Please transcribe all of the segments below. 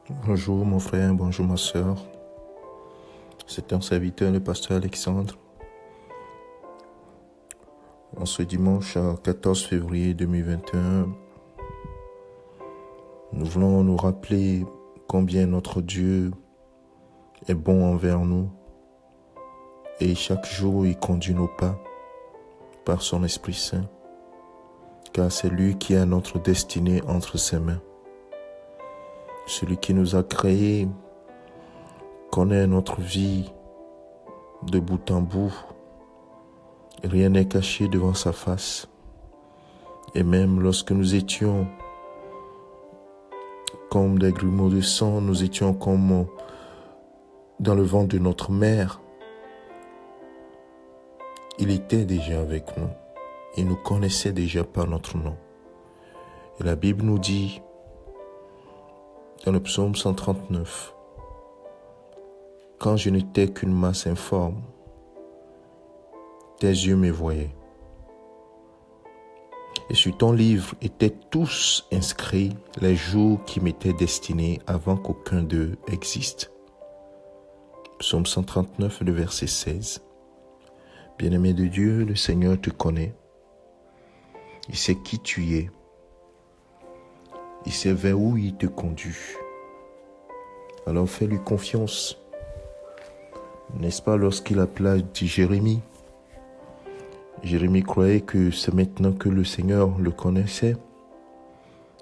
Bonjour mon frère, bonjour ma soeur. C'est un serviteur, le pasteur Alexandre. En ce dimanche 14 février 2021, nous voulons nous rappeler combien notre Dieu est bon envers nous et chaque jour il conduit nos pas par son Esprit Saint, car c'est lui qui a notre destinée entre ses mains. Celui qui nous a créés connaît notre vie de bout en bout. Rien n'est caché devant sa face. Et même lorsque nous étions comme des grumeaux de sang, nous étions comme dans le ventre de notre mère, il était déjà avec nous. Il nous connaissait déjà par notre nom. Et la Bible nous dit, dans le psaume 139, « Quand je n'étais qu'une masse informe, tes yeux me voyaient. Et sur ton livre étaient tous inscrits les jours qui m'étaient destinés avant qu'aucun d'eux existe. » Psaume 139, le verset 16. Bien-aimé de Dieu, le Seigneur te connaît. Il sait qui tu es. Il sait vers où il te conduit. Alors fais-lui confiance. N'est-ce pas lorsqu'il appela Jérémie? Jérémie croyait que c'est maintenant que le Seigneur le connaissait.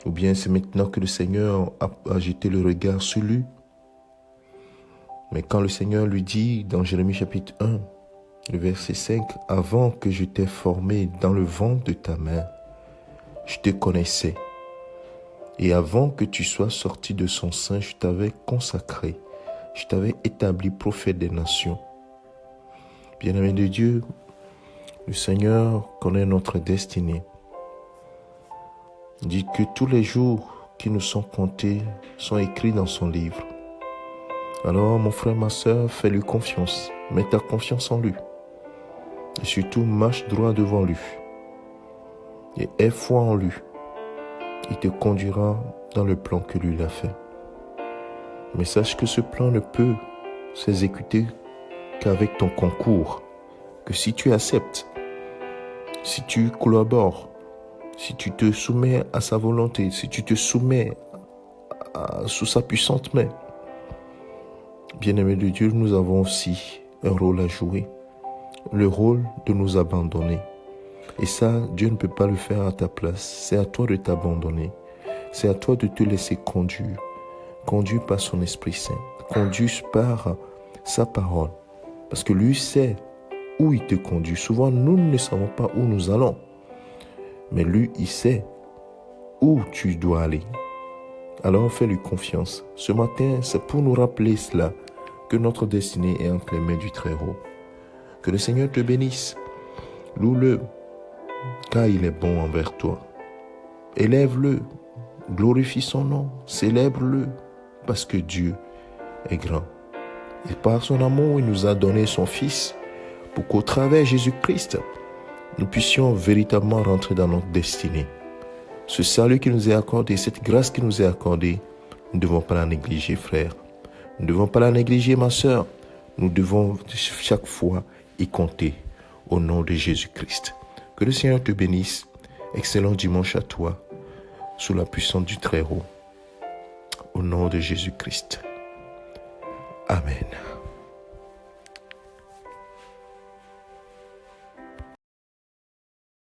Ou bien c'est maintenant que le Seigneur a jeté le regard sur lui. Mais quand le Seigneur lui dit dans Jérémie chapitre 1, le verset 5, « Avant que je t'ai formé dans le ventre de ta mère, je te connaissais. Et avant que tu sois sorti de son sein, je t'avais consacré. Je t'avais établi prophète des nations. » Bien-aimé de Dieu, le Seigneur connaît notre destinée. Il dit que tous les jours qui nous sont comptés sont écrits dans son livre. Alors, mon frère, ma soeur, fais-lui confiance. Mets ta confiance en lui. Et surtout, marche droit devant lui. Et aie foi en lui. Il te conduira dans le plan que lui a fait. Mais sache que ce plan ne peut s'exécuter qu'avec ton concours. Que si tu acceptes, si tu collabores, si tu te soumets à sa volonté, si tu te soumets sous sa puissante main, bien-aimé de Dieu, nous avons aussi un rôle à jouer. Le rôle de nous abandonner. Et ça, Dieu ne peut pas le faire à ta place. C'est à toi de t'abandonner. C'est à toi de te laisser conduire. Conduire par son Esprit Saint. Conduire par sa parole. Parce que lui sait où il te conduit. Souvent, nous ne savons pas où nous allons. Mais lui, il sait où tu dois aller. Alors, fais-lui confiance. Ce matin, c'est pour nous rappeler cela, que notre destinée est entre les mains du Très-Haut. Que le Seigneur te bénisse. Loue-le, car il est bon envers toi. Élève-le, glorifie son nom, célèbre-le, parce que Dieu est grand. Et par son amour, il nous a donné son Fils, pour qu'au travers de Jésus-Christ, nous puissions véritablement rentrer dans notre destinée. Ce salut qui nous est accordé, cette grâce qui nous est accordée, nous ne devons pas la négliger, frère. Nous ne devons pas la négliger, ma soeur. Nous devons chaque fois y compter au nom de Jésus-Christ. Que le Seigneur te bénisse. Excellent dimanche à toi, sous la puissance du Très-Haut. Au nom de Jésus-Christ. Amen.